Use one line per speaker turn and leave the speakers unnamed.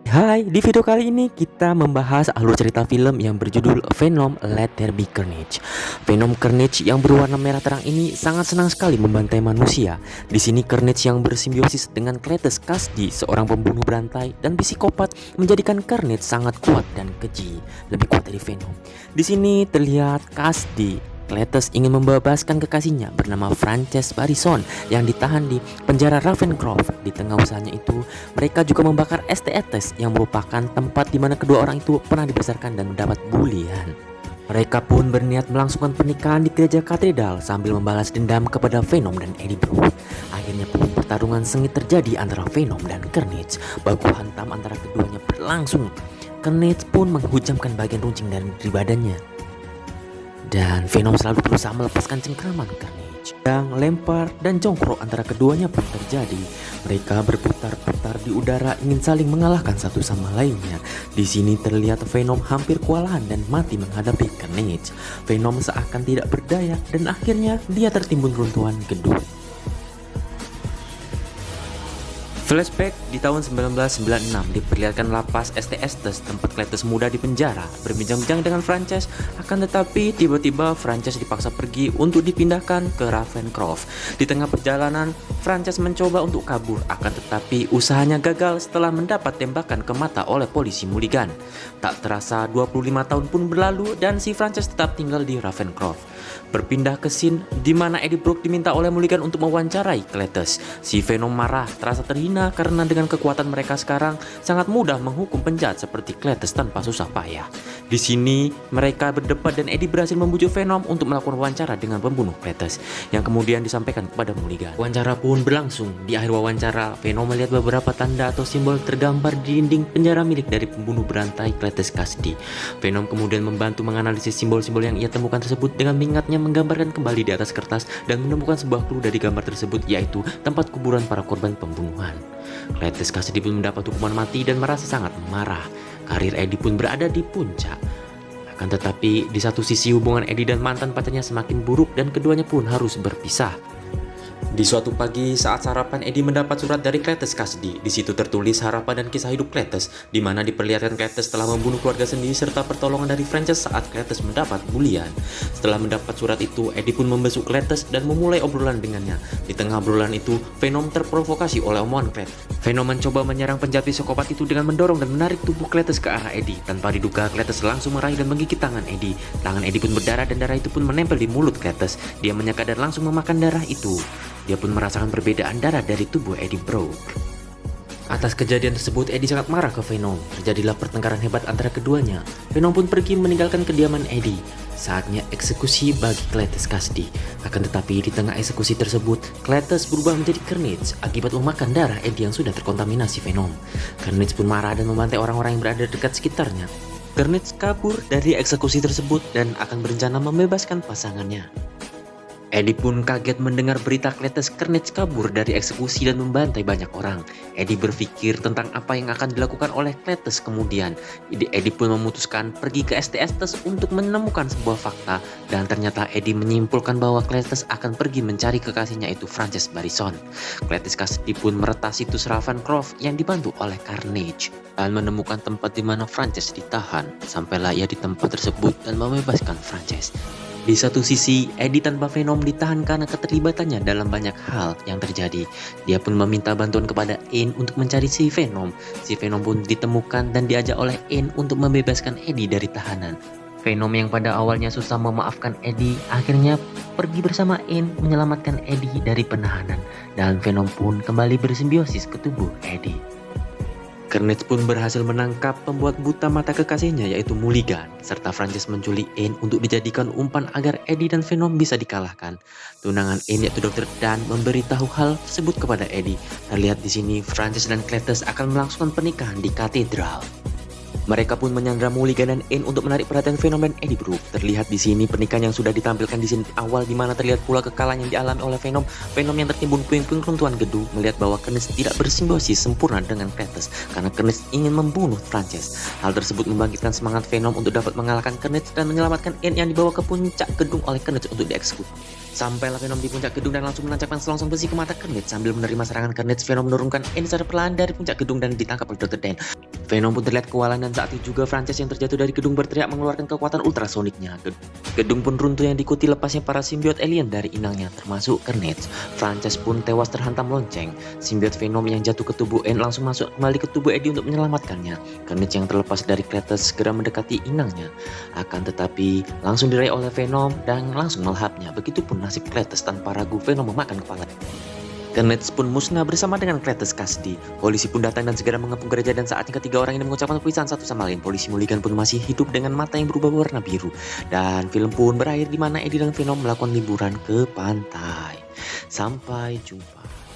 Hai, di video kali ini kita membahas alur cerita film yang berjudul Venom Let There Be Carnage. Venom Carnage yang berwarna merah terang ini sangat senang sekali membantai manusia. Di sini Carnage yang bersimbiosis dengan Cletus Kasady, seorang pembunuh berantai dan psikopat, menjadikan Carnage sangat kuat dan keji, lebih kuat dari Venom. Di sini terlihat Kasady Cletus ingin membebaskan kekasihnya bernama Frances Barrison yang ditahan di penjara Ravencroft. Di tengah usahanya itu, mereka juga membakar STETS yang merupakan tempat di mana kedua orang itu pernah dibesarkan dan mendapat bulian. Mereka pun berniat melangsungkan pernikahan di gereja katedral sambil membalas dendam kepada Venom dan Eddie Brock. Akhirnya pun pertarungan sengit terjadi antara Venom dan Carnage. Baku hantam antara keduanya berlangsung. Carnage pun menghujamkan bagian runcing dari badannya. Dan Venom selalu berusaha melepaskan cengkraman Carnage. Yang lempar dan jongkrok antara keduanya pun terjadi. Mereka berputar-putar di udara ingin saling mengalahkan satu sama lainnya. Di sini terlihat Venom hampir kewalahan dan mati menghadapi Carnage. Venom seakan tidak berdaya dan akhirnya dia tertimbun runtuhan gedung. Flashback di tahun 1996 diperlihatkan lapas STETS tempat Cletus muda di penjara berbincang-bincang dengan Frances. Akan tetapi tiba-tiba Frances dipaksa pergi untuk dipindahkan ke Ravencroft. Di tengah perjalanan Frances mencoba untuk kabur, akan tetapi usahanya gagal setelah mendapat tembakan ke mata oleh polisi Mulligan. Tak terasa 25 tahun pun berlalu dan si Frances tetap tinggal di Ravencroft. Berpindah ke scene di mana Eddie Brock diminta oleh Mulligan untuk mewawancarai Cletus. Si Venom marah, terasa terhina karena dengan kekuatan mereka sekarang sangat mudah menghukum penjahat seperti Cletus tanpa susah payah. Di sini mereka berdebat dan Eddie berhasil membujuk Venom untuk melakukan wawancara dengan pembunuh Cletus yang kemudian disampaikan kepada Mulligan. Wawancara pun berlangsung. Di akhir wawancara, Venom melihat beberapa tanda atau simbol tergambar di dinding penjara milik dari pembunuh berantai Cletus Kasady. Venom kemudian membantu menganalisis simbol-simbol yang ia temukan tersebut dengan mengingatnya menggambarkan kembali di atas kertas dan menemukan sebuah clue dari gambar tersebut, yaitu tempat kuburan para korban pembunuhan. Cletus Kasady pun mendapat hukuman mati dan merasa sangat marah. Karir Eddie pun berada di puncak. Akan tetapi di satu sisi hubungan Eddie dan mantan pacarnya semakin buruk dan keduanya pun harus berpisah. Di suatu pagi saat sarapan, Eddie mendapat surat dari Cletus Kasady. Di situ tertulis harapan dan kisah hidup Cletus, di mana diperlihatkan Cletus telah membunuh keluarga sendiri serta pertolongan dari Frances saat Cletus mendapat bulian. Setelah mendapat surat itu, Eddie pun membesuk Cletus dan memulai obrolan dengannya. Di tengah obrolan itu, Venom terprovokasi oleh omongan Cletus. Venom mencoba menyerang penjahat psikopat itu dengan mendorong dan menarik tubuh Cletus ke arah Eddie. Tanpa diduga, Cletus langsung meraih dan menggigit tangan Eddie. Tangan Eddie pun berdarah dan darah itu pun menempel di mulut Cletus. Dia menyeka dan langsung memakan darah itu. Dia pun merasakan perbedaan darah dari tubuh Eddie Brock. Atas kejadian tersebut, Eddie sangat marah ke Venom. Terjadilah pertengkaran hebat antara keduanya. Venom pun pergi meninggalkan kediaman Eddie. Saatnya eksekusi bagi Cletus Kasady. Akan tetapi di tengah eksekusi tersebut, Cletus berubah menjadi Carnage akibat memakan darah Eddie yang sudah terkontaminasi Venom. Carnage pun marah dan membantai orang-orang yang berada dekat sekitarnya. Carnage kabur dari eksekusi tersebut dan akan berencana membebaskan pasangannya. Eddie pun kaget mendengar berita Cletus Carnage kabur dari eksekusi dan membantai banyak orang. Eddie berpikir tentang apa yang akan dilakukan oleh Cletus kemudian. Eddie pun memutuskan pergi ke STETS untuk menemukan sebuah fakta. Dan ternyata Eddie menyimpulkan bahwa Cletus akan pergi mencari kekasihnya, itu Frances Barrison. Cletus Kasady pun meretas situs Ravencroft yang dibantu oleh Carnage dan menemukan tempat di mana Frances ditahan. Sampailah ia di tempat tersebut dan membebaskan Frances. Di satu sisi, Eddie tanpa Venom ditahan karena keterlibatannya dalam banyak hal yang terjadi. Dia pun meminta bantuan kepada Anne untuk mencari si Venom. Si Venom pun ditemukan dan diajak oleh Anne untuk membebaskan Eddie dari tahanan. Venom yang pada awalnya susah memaafkan Eddie, akhirnya pergi bersama Anne menyelamatkan Eddie dari penahanan. Dan Venom pun kembali bersimbiosis ke tubuh Eddie. Carnage pun berhasil menangkap pembuat buta mata kekasihnya, yaitu Mulligan, serta Frances menculik Anne untuk dijadikan umpan agar Eddie dan Venom bisa dikalahkan. Tunangan Anne, yaitu Dr. Dan, memberitahu hal tersebut kepada Eddie. Terlihat di sini Frances dan Cletus akan melangsungkan pernikahan di katedral. Mereka pun menyandra Mulligan dan Anne untuk menarik perhatian Venom dan Eddie Brock. Terlihat di sini pernikahan yang sudah ditampilkan di sini awal, di mana terlihat pula kekalahan yang dialami oleh Venom. Venom yang tertimbun puing-puing runtuhan gedung melihat bahwa Carnage tidak bersimbiosis sempurna dengan Cletus karena Carnage ingin membunuh Frances. Hal tersebut membangkitkan semangat Venom untuk dapat mengalahkan Carnage dan menyelamatkan Anne yang dibawa ke puncak gedung oleh Carnage untuk dieksekusi. Sampailah Venom di puncak gedung dan langsung menancapkan selongsong besi ke mata Carnage. Sambil menerima serangan Carnage, Venom menurunkan Ennis secara perlahan dari puncak gedung dan ditangkap oleh Dr. Dan. Venom pun terlihat kewalahan dan saat itu juga Frances yang terjatuh dari gedung berteriak mengeluarkan kekuatan ultrasoniknya. Gedung pun runtuh yang diikuti lepasnya para simbiot alien dari inangnya termasuk Carnage. Frances pun tewas terhantam lonceng. Simbiot Venom yang jatuh ke tubuh Anne langsung masuk kembali ke tubuh Eddie untuk menyelamatkannya. Carnage yang terlepas dari Cletus segera mendekati inangnya. Akan tetapi langsung diraih oleh Venom dan langsung melahapnya. Begitupun nasib Cletus, tanpa ragu Venom memakan kepala. Carnage pun musnah bersama dengan Cletus Kasdi. Polisi pun datang dan segera mengepung gereja dan saatnya ketiga orang ini mengucapkan perpisahan satu sama lain. Polisi Mulligan pun masih hidup dengan mata yang berubah warna biru. Dan film pun berakhir di mana Eddie dan Venom melakukan liburan ke pantai. Sampai jumpa.